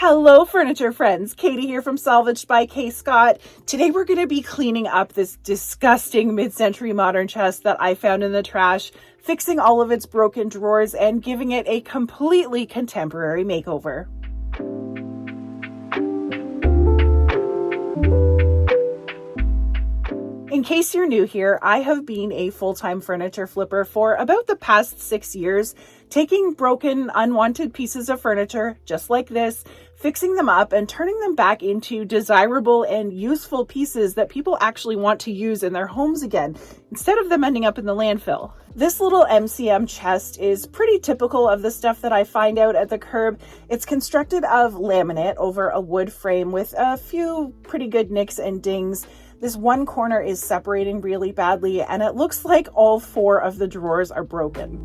Hello, furniture friends. Katie here from Salvaged by K. Scott. Today we're going to be cleaning up this disgusting mid-century modern chest that I found in the trash, fixing all of its broken drawers, and giving it a completely contemporary makeover. In case you're new here, I have been a full-time furniture flipper for about the past 6 years, taking broken, unwanted pieces of furniture, just like this, fixing them up and turning them back into desirable and useful pieces that people actually want to use in their homes again, instead of them ending up in the landfill. This little MCM chest is pretty typical of the stuff that I find out at the curb. It's constructed of laminate over a wood frame with a few pretty good nicks and dings. This one corner is separating really badly, and it looks like all 4 of the drawers are broken.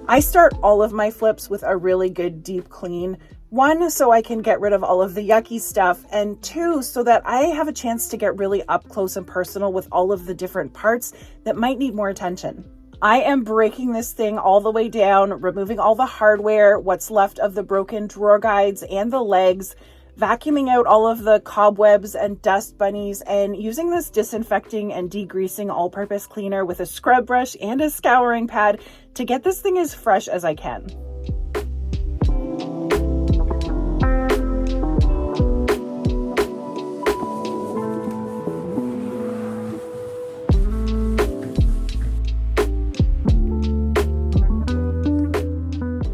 I start all of my flips with a really good deep clean. 1, so I can get rid of all of the yucky stuff, and 2, so that I have a chance to get really up close and personal with all of the different parts that might need more attention. I am breaking this thing all the way down, removing all the hardware, what's left of the broken drawer guides and the legs, vacuuming out all of the cobwebs and dust bunnies, and using this disinfecting and degreasing all-purpose cleaner with a scrub brush and a scouring pad to get this thing as fresh as I can.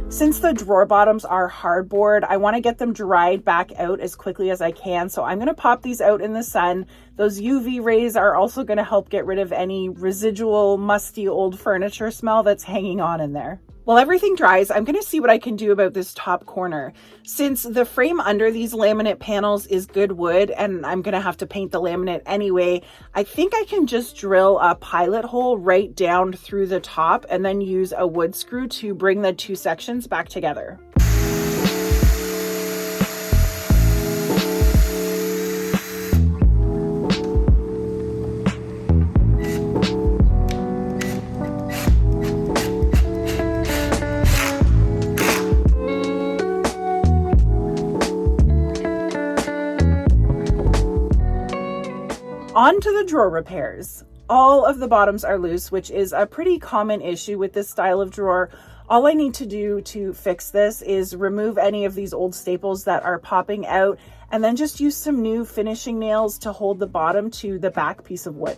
Since the drawer bottoms are hardboard, I want to get them dried back out as quickly as I can. So I'm going to pop these out in the sun. Those UV rays are also going to help get rid of any residual musty old furniture smell that's hanging on in there. While everything dries, I'm going to see what I can do about this top corner. Since the frame under these laminate panels is good wood, and I'm going to have to paint the laminate anyway, I think I can just drill a pilot hole right down through the top and then use a wood screw to bring the 2 sections back together. On to the drawer repairs. All of the bottoms are loose, which is a pretty common issue with this style of drawer. All I need to do to fix this is remove any of these old staples that are popping out, and then just use some new finishing nails to hold the bottom to the back piece of wood.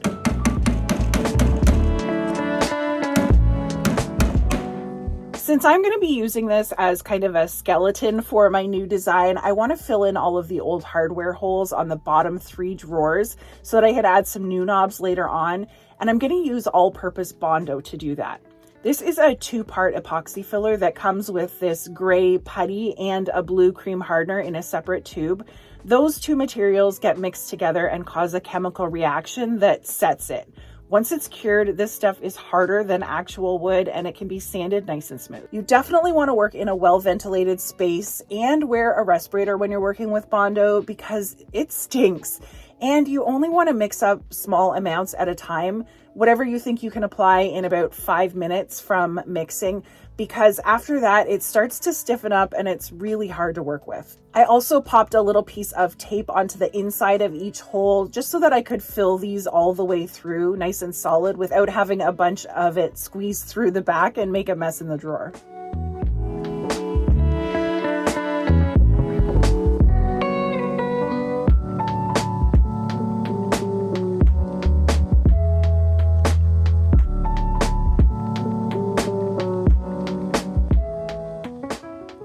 Since I'm going to be using this as kind of a skeleton for my new design, I want to fill in all of the old hardware holes on the bottom 3 drawers so that I could add some new knobs later on, and I'm going to use all-purpose Bondo to do that. This is a 2-part epoxy filler that comes with this gray putty and a blue cream hardener in a separate tube. Those 2 materials get mixed together and cause a chemical reaction that sets it. Once it's cured, this stuff is harder than actual wood, and it can be sanded nice and smooth. You definitely want to work in a well-ventilated space and wear a respirator when you're working with Bondo because it stinks. And you only want to mix up small amounts at a time, whatever you think you can apply in about 5 minutes from mixing, because after that it starts to stiffen up and it's really hard to work with. I also popped a little piece of tape onto the inside of each hole just so that I could fill these all the way through nice and solid without having a bunch of it squeeze through the back and make a mess in the drawer.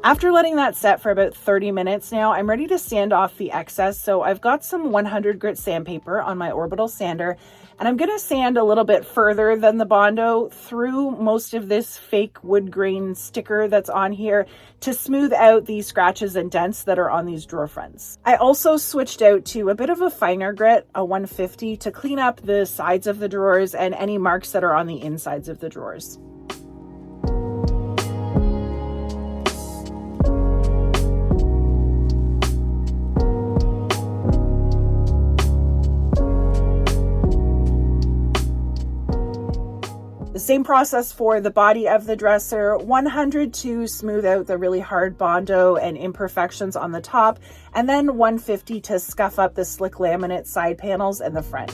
After letting that set for about 30 minutes now, I'm ready to sand off the excess. So I've got some 100 grit sandpaper on my orbital sander, and I'm going to sand a little bit further than the Bondo through most of this fake wood grain sticker that's on here to smooth out the scratches and dents that are on these drawer fronts. I also switched out to a bit of a finer grit, a 150, to clean up the sides of the drawers and any marks that are on the insides of the drawers. The same process for the body of the dresser, 100 to smooth out the really hard Bondo and imperfections on the top, and then 150 to scuff up the slick laminate side panels and the front.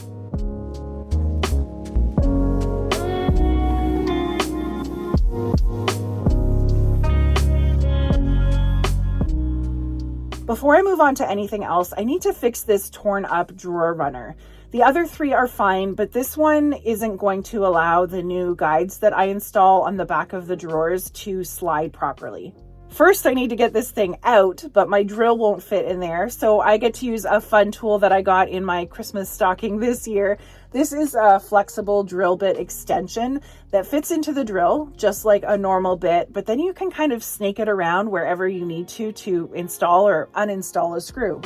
Before I move on to anything else, I need to fix this torn up drawer runner. The other three are fine, but this one isn't going to allow the new guides that I install on the back of the drawers to slide properly. First, I need to get this thing out, but my drill won't fit in there, so I get to use a fun tool that I got in my Christmas stocking this year. This is a flexible drill bit extension that fits into the drill, just like a normal bit, but then you can kind of snake it around wherever you need to install or uninstall a screw.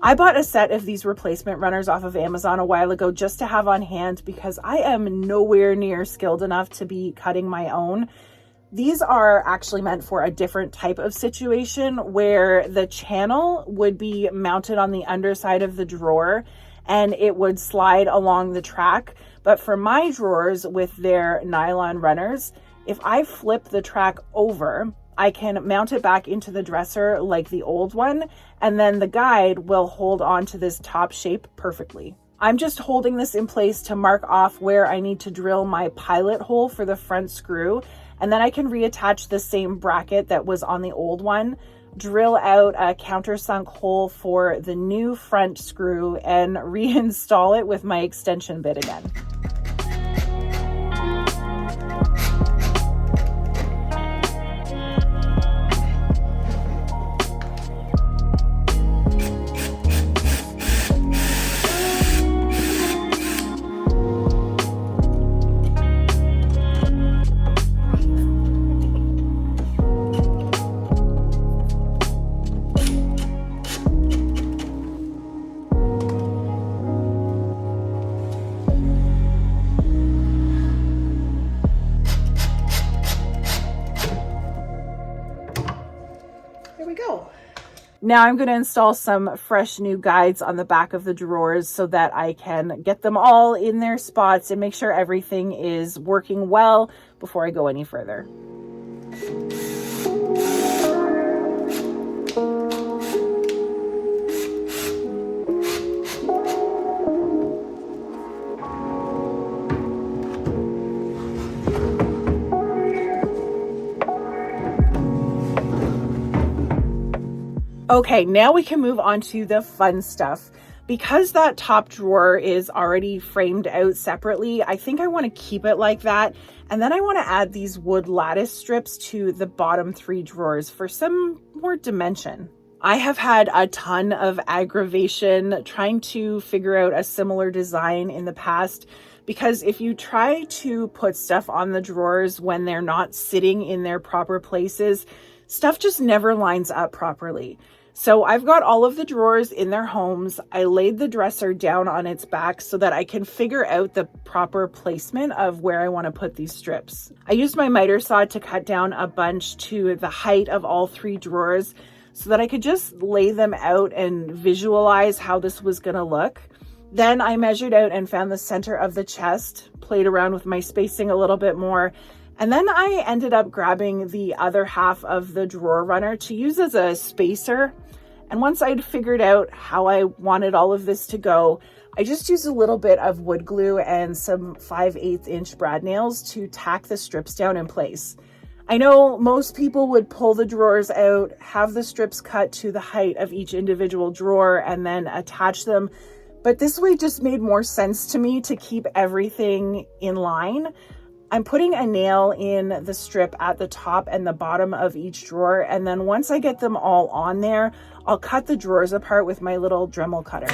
I bought a set of these replacement runners off of Amazon a while ago just to have on hand because I am nowhere near skilled enough to be cutting my own. These are actually meant for a different type of situation where the channel would be mounted on the underside of the drawer and it would slide along the track. But for my drawers with their nylon runners, if I flip the track over, I can mount it back into the dresser like the old one, and then the guide will hold on to this top shape perfectly. I'm just holding this in place to mark off where I need to drill my pilot hole for the front screw, and then I can reattach the same bracket that was on the old one, drill out a countersunk hole for the new front screw, and reinstall it with my extension bit again. Now I'm going to install some fresh new guides on the back of the drawers so that I can get them all in their spots and make sure everything is working well before I go any further. Okay, now we can move on to the fun stuff. Because that top drawer is already framed out separately, I think I want to keep it like that. And then I want to add these wood lattice strips to the bottom three drawers for some more dimension. I have had a ton of aggravation trying to figure out a similar design in the past, because if you try to put stuff on the drawers when they're not sitting in their proper places, stuff just never lines up properly. So I've got all of the drawers in their homes. I laid the dresser down on its back so that I can figure out the proper placement of where I want to put these strips. I used my miter saw to cut down a bunch to the height of all three drawers so that I could just lay them out and visualize how this was going to look. Then I measured out and found the center of the chest, played around with my spacing a little bit more, and then I ended up grabbing the other half of the drawer runner to use as a spacer. And once I'd figured out how I wanted all of this to go, I just used a little bit of wood glue and some 5/8 inch brad nails to tack the strips down in place. I know most people would pull the drawers out, have the strips cut to the height of each individual drawer, and then attach them. But this way just made more sense to me to keep everything in line. I'm putting a nail in the strip at the top and the bottom of each drawer, and then once I get them all on there, I'll cut the drawers apart with my little Dremel cutter.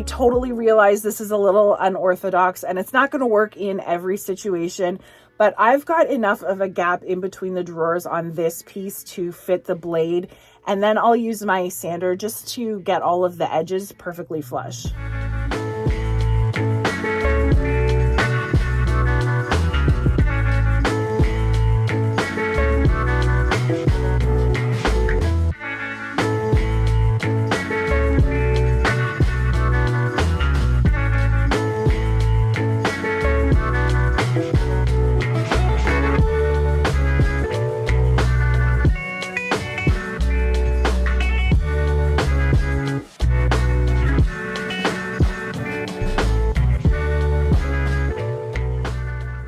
I totally realize this is a little unorthodox and it's not going to work in every situation, but I've got enough of a gap in between the drawers on this piece to fit the blade. And then I'll use my sander just to get all of the edges perfectly flush.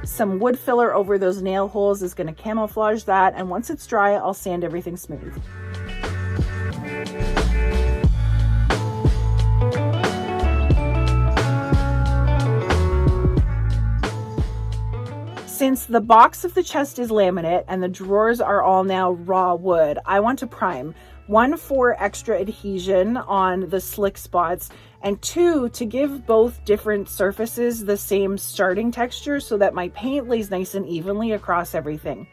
Some wood filler over those nail holes is going to camouflage that, and once it's dry, I'll sand everything smooth. Since the box of the chest is laminate and the drawers are all now raw wood, I want to prime. 1 for extra adhesion on the slick spots, and 2 to give both different surfaces the same starting texture so that my paint lays nice and evenly across everything.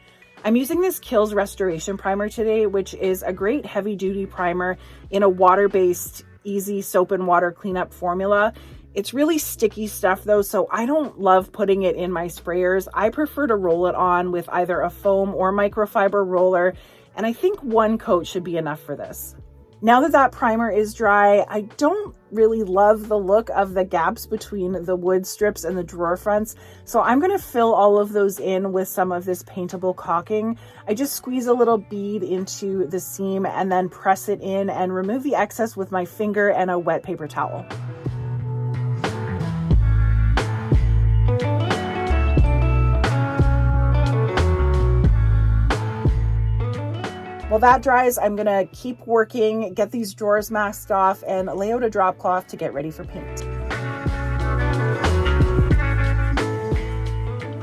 I'm using this Kills Restoration Primer today, which is a great heavy duty primer in a water-based, easy soap and water cleanup formula. It's really sticky stuff though, so I don't love putting it in my sprayers. I prefer to roll it on with either a foam or microfiber roller, and I think 1 coat should be enough for this. Now that that primer is dry, I don't really love the look of the gaps between the wood strips and the drawer fronts, so I'm going to fill all of those in with some of this paintable caulking. I just squeeze a little bead into the seam and then press it in and remove the excess with my finger and a wet paper towel. While that dries, I'm gonna keep working, get these drawers masked off, and lay out a drop cloth to get ready for paint.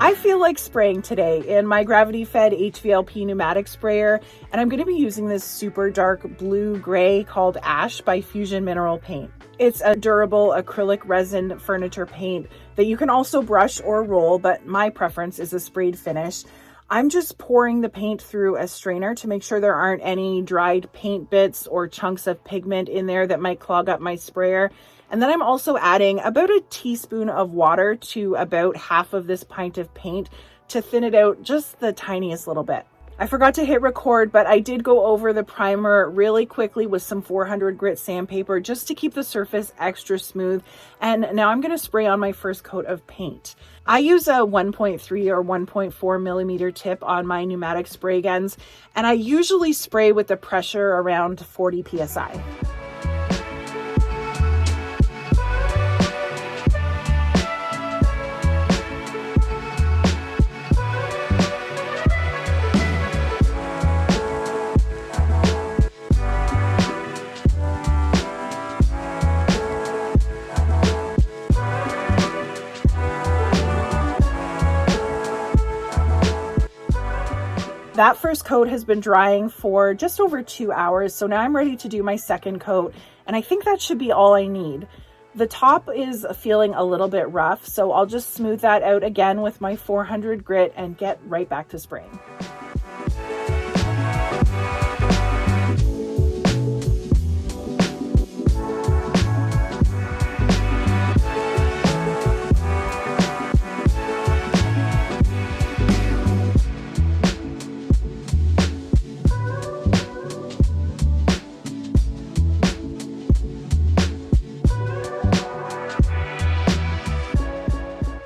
I feel like spraying today in my gravity-fed HVLP pneumatic sprayer, and I'm gonna be using this super dark blue-gray called Ash by Fusion Mineral Paint. It's a durable acrylic resin furniture paint that you can also brush or roll, but my preference is a sprayed finish. I'm just pouring the paint through a strainer to make sure there aren't any dried paint bits or chunks of pigment in there that might clog up my sprayer. And then I'm also adding about a teaspoon of water to about half of this pint of paint to thin it out just the tiniest little bit. I forgot to hit record, but I did go over the primer really quickly with some 400 grit sandpaper just to keep the surface extra smooth. And now I'm going to spray on my first coat of paint. I use a 1.3 or 1.4 millimeter tip on my pneumatic spray guns, and I usually spray with the pressure around 40 psi. That first coat has been drying for just over 2 hours, so now I'm ready to do my second coat, and I think that should be all I need. The top is feeling a little bit rough, so I'll just smooth that out again with my 400 grit and get right back to spraying.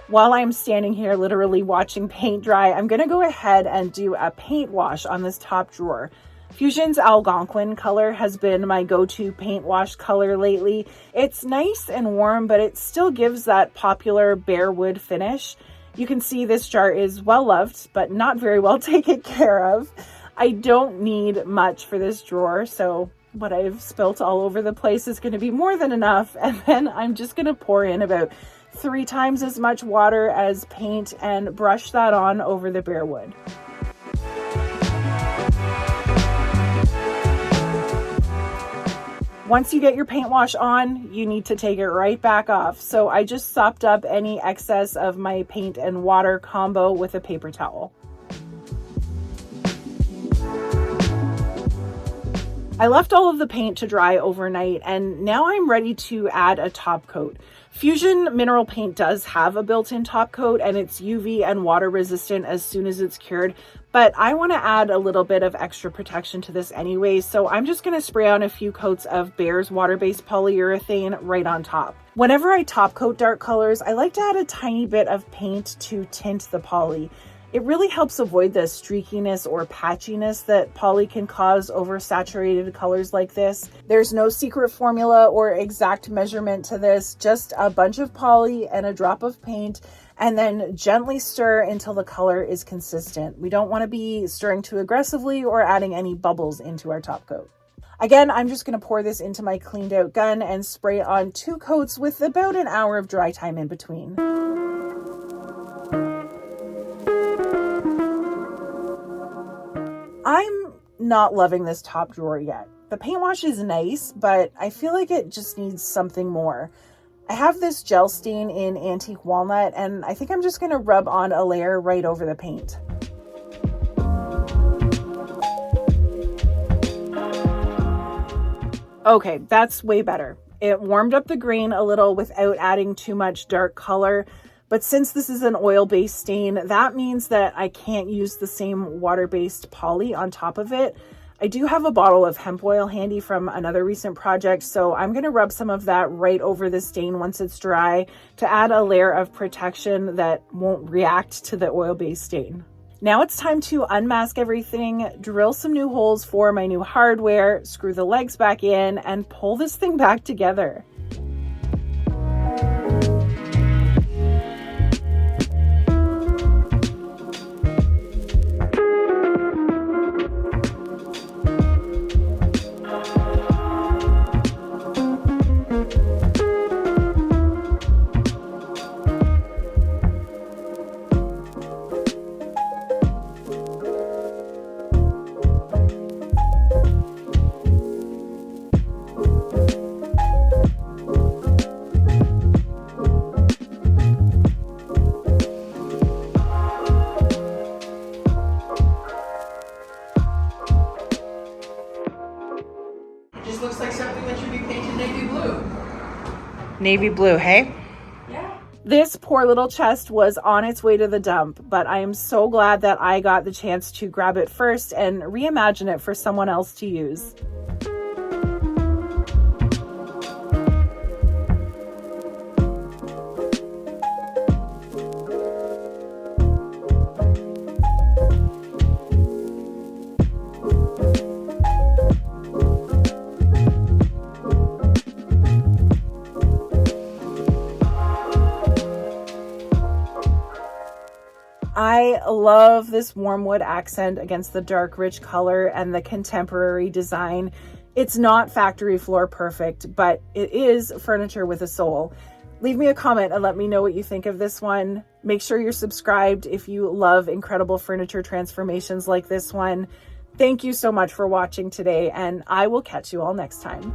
While I'm standing here literally watching paint dry, I'm going to go ahead and do a paint wash on this top drawer. Fusion's Algonquin color has been my go-to paint wash color lately. It's nice and warm, but it still gives that popular bare wood finish. You can see this jar is well loved, but not very well taken care of. I don't need much for this drawer, so what I've spilt all over the place is going to be more than enough. And then I'm just going to pour in about 3 times as much water as paint and brush that on over the bare wood. Once you get your paint wash on, you need to take it right back off. So I just sopped up any excess of my paint and water combo with a paper towel. I left all of the paint to dry overnight, and now I'm ready to add a top coat. Fusion mineral paint does have a built-in top coat, and it's UV and water resistant as soon as it's cured, but I want to add a little bit of extra protection to this anyway, so I'm just going to spray on a few coats of Behr's water-based polyurethane right on top. Whenever I top coat dark colors, I like to add a tiny bit of paint to tint the poly. It really helps avoid the streakiness or patchiness that poly can cause over saturated colors like this. There's no secret formula or exact measurement to this, just a bunch of poly and a drop of paint, and then gently stir until the color is consistent. We don't want to be stirring too aggressively or adding any bubbles into our top coat. Again, I'm just going to pour this into my cleaned out gun and spray on 2 coats with about an hour of dry time in between. I'm not loving this top drawer yet. The paint wash is nice, but I feel like it just needs something more. I have this gel stain in antique walnut, and I think I'm just going to rub on a layer right over the paint. Okay, that's way better. It warmed up the grain a little without adding too much dark color. But since this is an oil-based stain, that means that I can't use the same water-based poly on top of it. I do have a bottle of hemp oil handy from another recent project, so I'm going to rub some of that right over the stain once it's dry to add a layer of protection that won't react to the oil-based stain. Now it's time to unmask everything, drill some new holes for my new hardware, screw the legs back in, and pull this thing back together. Looks like something that should be painted navy blue. Navy blue, hey? Yeah. This poor little chest was on its way to the dump, but I am so glad that I got the chance to grab it first and reimagine it for someone else to use. I love this warm wood accent against the dark rich color and the contemporary design. It's not factory floor perfect, but it is furniture with a soul. Leave me a comment and let me know what you think of this one. Make sure you're subscribed if you love incredible furniture transformations like this one. Thank you so much for watching today, and I will catch you all next time.